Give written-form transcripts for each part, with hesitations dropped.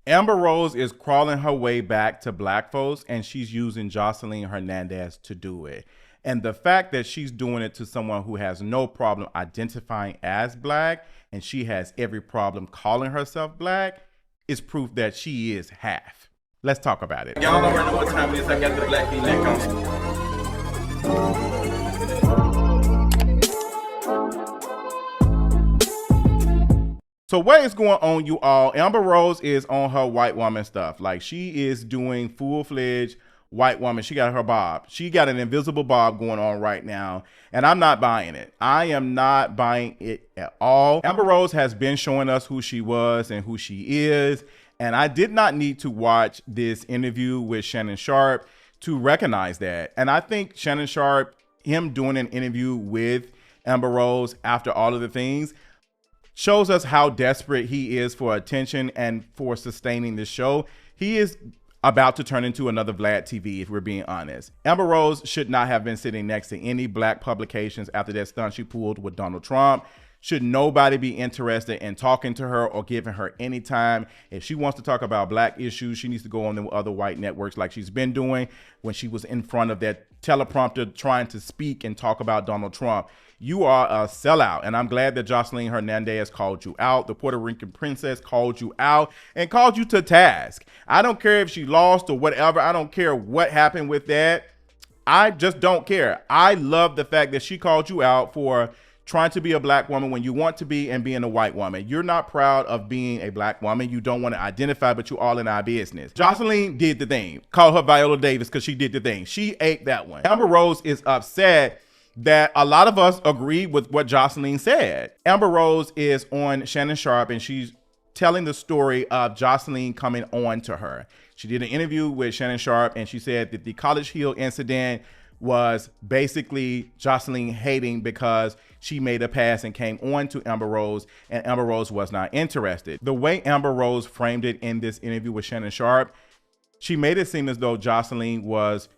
Amber Rose is crawling her way back to black folks, and she's using Joseline Hernandez to do it. And the fact that she's doing it to someone who has no problem identifying as black, and she has every problem calling herself black, is proof that she is half. Let's talk about it. Y'all already know what time it is. I got the black V-neck on. So what is going on, you all? Amber Rose is on her white woman stuff. Like, she is doing full-fledged white woman. She got her bob. She got an invisible bob going on right now, and I'm not buying it. I am not buying it at all. Amber Rose has been showing us who she was and who she is, and I did not need to watch this interview with Shannon Sharpe to recognize that. And I think Shannon Sharpe, him doing an interview with Amber Rose after all of the things, shows us how desperate he is for attention and for sustaining this show. He is about to turn into another Vlad TV, if we're being honest. Amber Rose should not have been sitting next to any black publications after that stunt she pulled with Donald Trump. Should nobody be interested in talking to her or giving her any time? If she wants to talk about black issues, she needs to go on the other white networks like she's been doing when she was in front of that teleprompter trying to speak and talk about Donald Trump. You are a sellout, and I'm glad that Joseline Hernandez called you out. The Puerto Rican princess called you out and called you to task. I don't care if she lost or whatever. I don't care what happened with that. I just don't care. I love the fact that she called you out for trying to be a black woman when you want to be and being a white woman. You're not proud of being a black woman. You don't want to identify, but you all in our business. Joseline did the thing. Call her Viola Davis because she did the thing. She ate that one. Amber Rose is upset that a lot of us agree with what Joseline said. Amber Rose is on Shannon Sharpe, and she's telling the story of Joseline coming on to her. She did an interview with Shannon Sharpe, and she said that the College Hill incident was basically Joseline hating because she made a pass and came on to Amber Rose, and Amber Rose was not interested. The way Amber Rose framed it in this interview with Shannon Sharpe, she made it seem as though Joseline was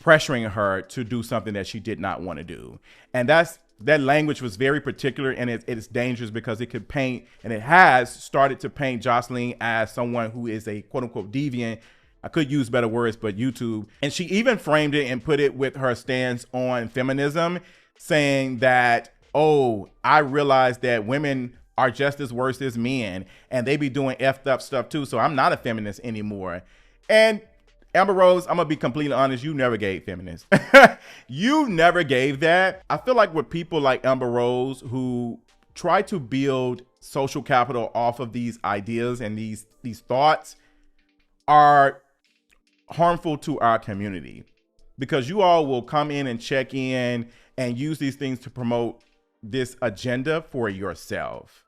pressuring her to do something that she did not want to do. And that language was very particular, and it's dangerous because it could paint, and it has started to paint Joseline as someone who is a quote unquote deviant. I could use better words, but YouTube. And she even framed it and put it with her stance on feminism, saying that, oh, I realize that women are just as worse as men and they be doing effed up stuff too. So I'm not a feminist anymore. And Amber Rose, I'm gonna be completely honest, you never gave feminist. You never gave that. I feel like with people like Amber Rose who try to build social capital off of these ideas and these thoughts are harmful to our community, because you all will come in and check in and use these things to promote this agenda for yourself.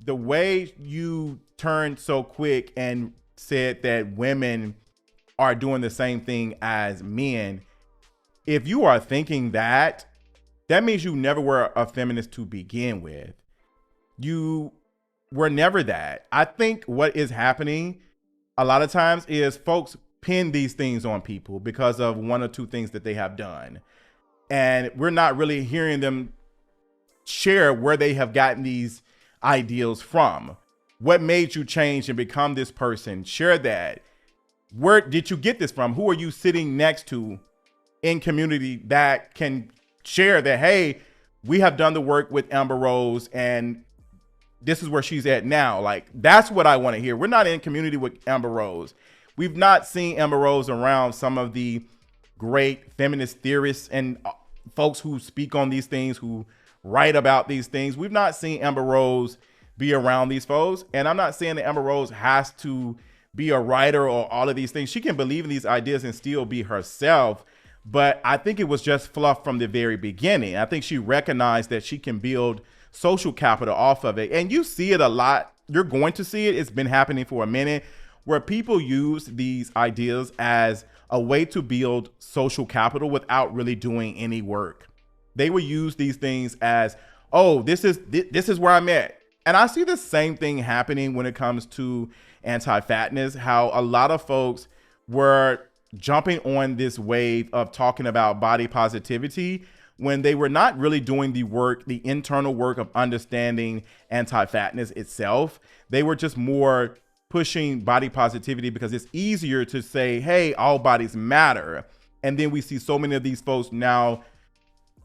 The way you turned so quick and said that women are doing the same thing as men, if you are thinking that means you never were a feminist to begin with. You were never that. I think what is happening a lot of times is folks pin these things on people because of one or two things that they have done. And we're not really hearing them share where they have gotten these ideals from. What made you change and become this person? Share that. Where did you get this from? Who are you sitting next to in community that can share that, hey, we have done the work with Amber Rose and this is where she's at now. Like, that's what I want to hear. We're not in community with Amber Rose. We've not seen Amber Rose around some of the great feminist theorists and folks who speak on these things, who write about these things. We've not seen Amber Rose be around these folks. And I'm not saying that Amber Rose has to be a writer or all of these things. She can believe in these ideas and still be herself. But I think it was just fluff from the very beginning. I think she recognized that she can build social capital off of it. And you see it a lot. You're going to see it. It's been happening for a minute, where people use these ideas as a way to build social capital without really doing any work. They will use these things as, oh, this is where I'm at. And I see the same thing happening when it comes to anti-fatness, how a lot of folks were jumping on this wave of talking about body positivity when they were not really doing the work, the internal work of understanding anti-fatness itself. They were just more pushing body positivity because it's easier to say, hey, all bodies matter. And then we see so many of these folks now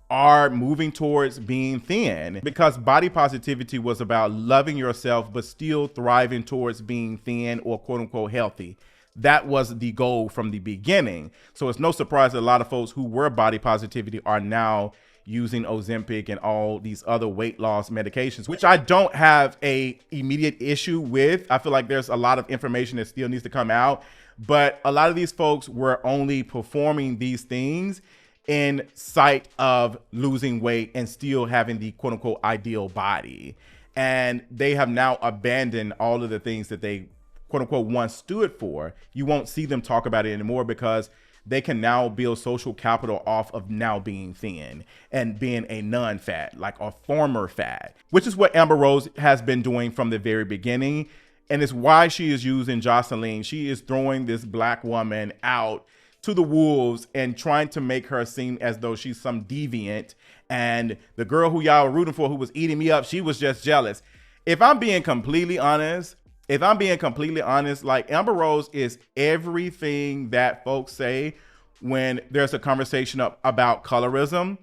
are moving towards being thin because body positivity was about loving yourself, but still thriving towards being thin or quote unquote healthy. That was the goal from the beginning. So it's no surprise that a lot of folks who were body positivity are now using Ozempic and all these other weight loss medications, which I don't have a immediate issue with. I feel like there's a lot of information that still needs to come out, but a lot of these folks were only performing these things in sight of losing weight and still having the quote unquote ideal body. And they have now abandoned all of the things that they quote unquote once stood for. You won't see them talk about it anymore because they can now build social capital off of now being thin and being a non-fat, like a former fat, which is what Amber Rose has been doing from the very beginning. And it's why she is using Joseline. She is throwing this black woman out to the wolves and trying to make her seem as though she's some deviant. And the girl who y'all were rooting for, who was eating me up, she was just jealous. If I'm being completely honest, like Amber Rose is everything that folks say when there's a conversation about colorism,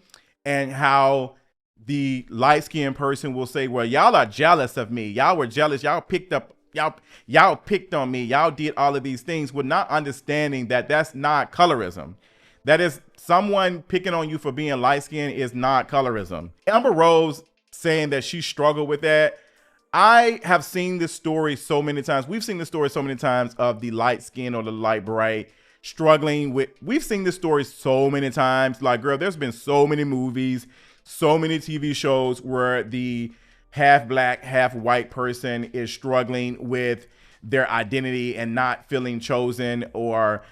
and how the light-skinned person will say, well, y'all are jealous of me. Y'all were jealous. Y'all picked on me. Y'all did all of these things, with not understanding that that's not colorism. That is someone picking on you for being light-skinned is not colorism. Amber Rose saying that she struggled with that. I have seen this story so many times. We've seen this story so many times of the light skin or the light bright struggling with. We've seen this story so many times. Like, girl, there's been so many movies, so many TV shows where the half black, half white person is struggling with their identity and not feeling chosen or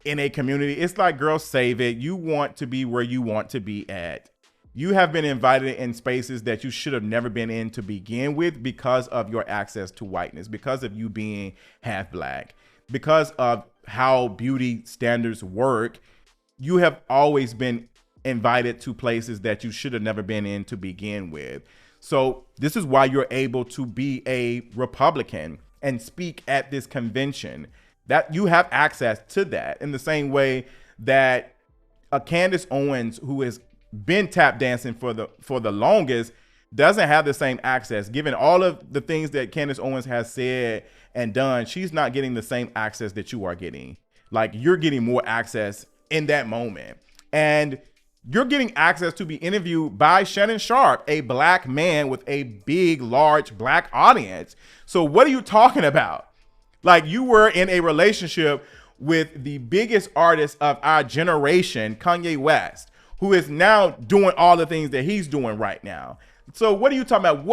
in a community. It's like, girl, save it. You want to be where you want to be at. You have been invited in spaces that you should have never been in to begin with because of your access to whiteness, because of you being half black, because of how beauty standards work. You have always been invited to places that you should have never been in to begin with. So this is why you're able to be a Republican and speak at this convention, that you have access to that in the same way that a Candace Owens, who is been tap dancing for the longest, doesn't have the same access. Given all of the things that Candace Owens has said and done, she's not getting the same access that you are getting. Like, you're getting more access in that moment. And you're getting access to be interviewed by Shannon Sharpe, a black man with a big, large black audience. So what are you talking about? Like, you were in a relationship with the biggest artist of our generation, Kanye West, who is now doing all the things that he's doing right now. So what are you talking about?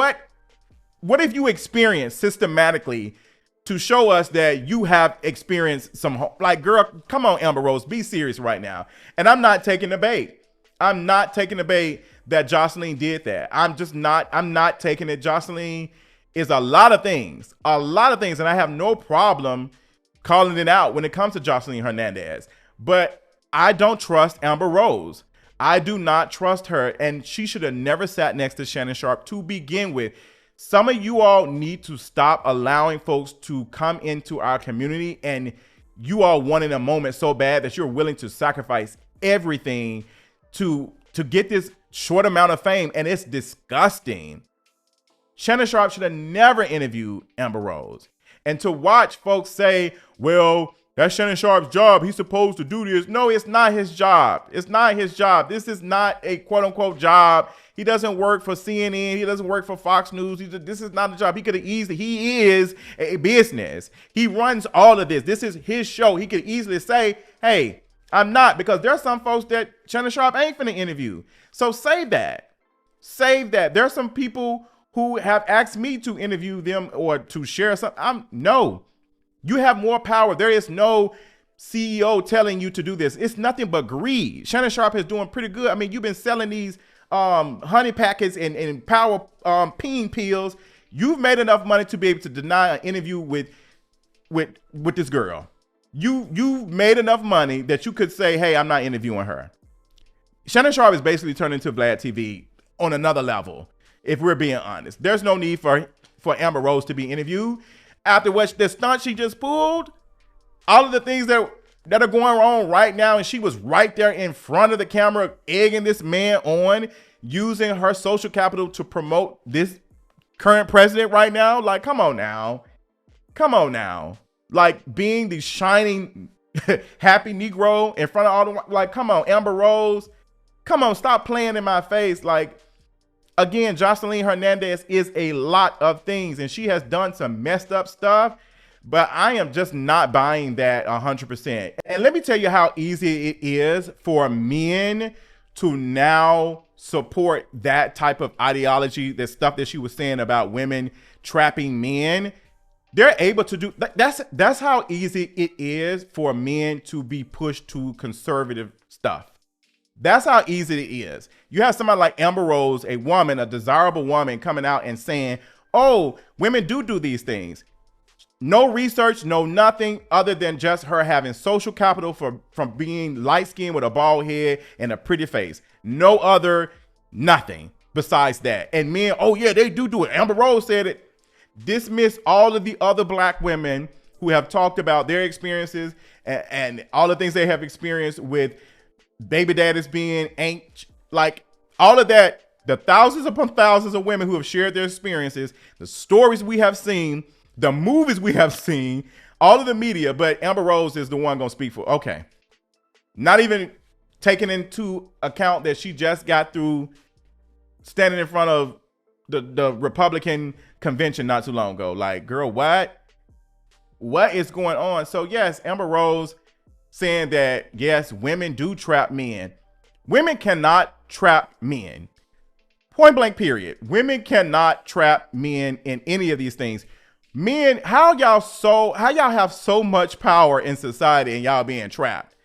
What have you experienced systematically to show us that you have experienced some, like, girl, come on, Amber Rose, be serious right now. And I'm not taking the bait. I'm not taking the bait that Joseline did that. I'm not taking it. Joseline is a lot of things. And I have no problem calling it out when it comes to Joseline Hernandez. But I don't trust Amber Rose. I do not trust her, and she should have never sat next to Shannon Sharpe to begin with. Some of you all need to stop allowing folks to come into our community, and you all wanting a moment so bad that you're willing to sacrifice everything to get this short amount of fame, and it's disgusting. Shannon Sharpe should have never interviewed Amber Rose. And to watch folks say, well, that's Shannon Sharpe's job, he's supposed to do this. No, it's not his job. It's not his job. This is not a quote unquote job. He doesn't work for CNN. He doesn't work for Fox News. This is not a job. He is a business. He runs all of this. This is his show. He could easily say, hey, I'm not, because there's some folks that Shannon Sharpe ain't finna interview. So save that. Save that. There's some people who have asked me to interview them or to share something. No. You have more power. There is no CEO telling you to do this. It's nothing but greed. Shannon Sharpe is doing pretty good. I mean, you've been selling these honey packets and power peen pills. You've made enough money to be able to deny an interview with this girl. You've made enough money that you could say, hey, I'm not interviewing her. Shannon Sharpe is basically turned into Vlad TV on another level, if we're being honest. There's no need for Amber Rose to be interviewed. after what the stunt she just pulled, all of the things that are going on right now, and she was right there in front of the camera egging this man on, using her social capital to promote this current president right now. Like, come on now. Like, being the shining happy Negro in front of all the, like, come on, Amber Rose, come on, stop playing in my face. Like, again, Joseline Hernandez is a lot of things, and she has done some messed up stuff, but I am just not buying that 100%. And let me tell you how easy it is for men to now support that type of ideology, the stuff that she was saying about women trapping men. They're able to do that's how easy it is for men to be pushed to conservative stuff. That's how easy it is. You have somebody like Amber Rose, a woman, a desirable woman, coming out and saying, oh, women do these things. No research, no nothing other than just her having social capital from being light-skinned with a bald head and a pretty face. No other, nothing besides that. And men, oh yeah, they do it. Amber Rose said it. Dismiss all of the other black women who have talked about their experiences and all the things they have experienced with baby daddies being like all of that, the thousands upon thousands of women who have shared their experiences, the stories we have seen, the movies we have seen, all of the media, but Amber Rose is the one gonna speak for, okay. Not even taking into account that she just got through standing in front of the Republican convention not too long ago. Like, girl, what is going on? So yes, Amber Rose saying that, yes, women do trap men. Women cannot trap men. Point blank, period. Women cannot trap men in any of these things. Men, how y'all have so much power in society and y'all being trapped?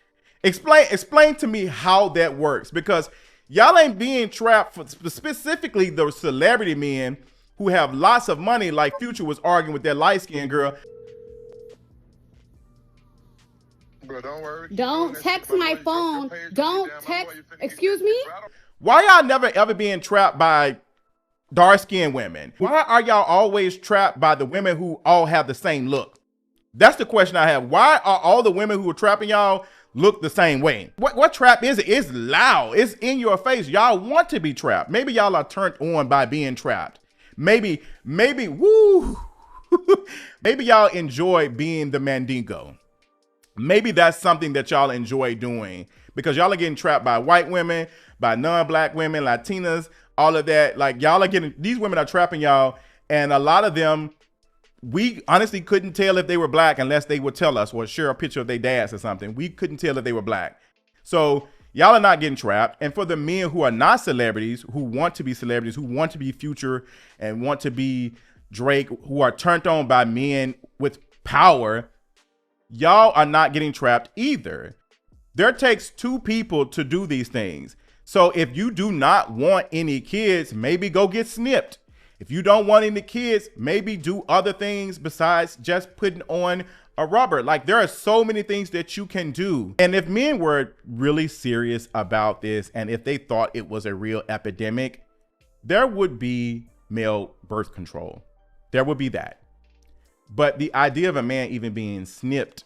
Explain to me how that works, because y'all ain't being trapped for specifically the celebrity men who have lots of money, like Future was arguing with that light-skinned girl. Bro, don't worry. Don't text my phone. Don't text. Excuse me? Why y'all never ever being trapped by dark-skinned women? Why are y'all always trapped by the women who all have the same look? That's the question I have. Why are all the women who are trapping y'all look the same way? What trap is it? It's loud. It's in your face. Y'all want to be trapped. Maybe y'all are turned on by being trapped. Maybe, woo. Maybe y'all enjoy being the Mandingo. Maybe that's something that y'all enjoy doing, because y'all are getting trapped by white women, by non-black women, Latinas, all of that. Like, y'all are getting, these women are trapping y'all, and a lot of them, we honestly couldn't tell if they were black unless they would tell us or share a picture of their dads or something. We couldn't tell if they were black. So y'all are not getting trapped. And for the men who are not celebrities, who want to be celebrities, who want to be Future and want to be Drake, who are turned on by men with power, y'all are not getting trapped either. There takes two people to do these things. So if you do not want any kids, maybe go get snipped. If you don't want any kids, maybe do other things besides just putting on a rubber. Like, there are so many things that you can do. And if men were really serious about this, and if they thought it was a real epidemic, there would be male birth control. There would be that. But the idea of a man even being snipped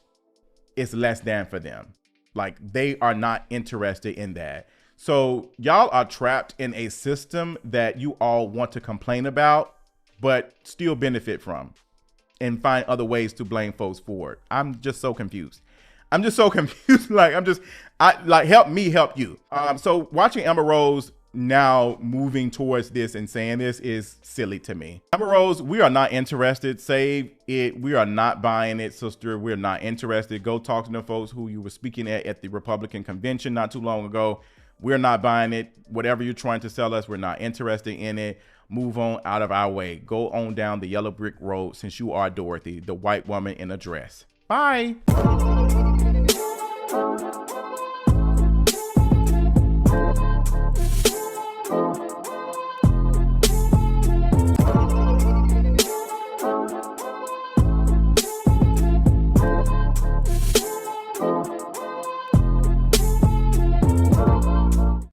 is less than for them. Like, they are not interested in that. So y'all are trapped in a system that you all want to complain about, but still benefit from, and find other ways to blame folks for it. I'm just so confused. Like, help me help you. So watching Amber Rose now moving towards this and saying this is silly to me. Amber Rose, we are not interested. Save it. We are not buying it, sister. We're not interested. Go talk to the folks who you were speaking at the Republican convention not too long ago. We're not buying it. Whatever you're trying to sell us, we're not interested in it. Move on out of our way. Go on down the yellow brick road, since you are Dorothy, the white woman in a dress. Bye.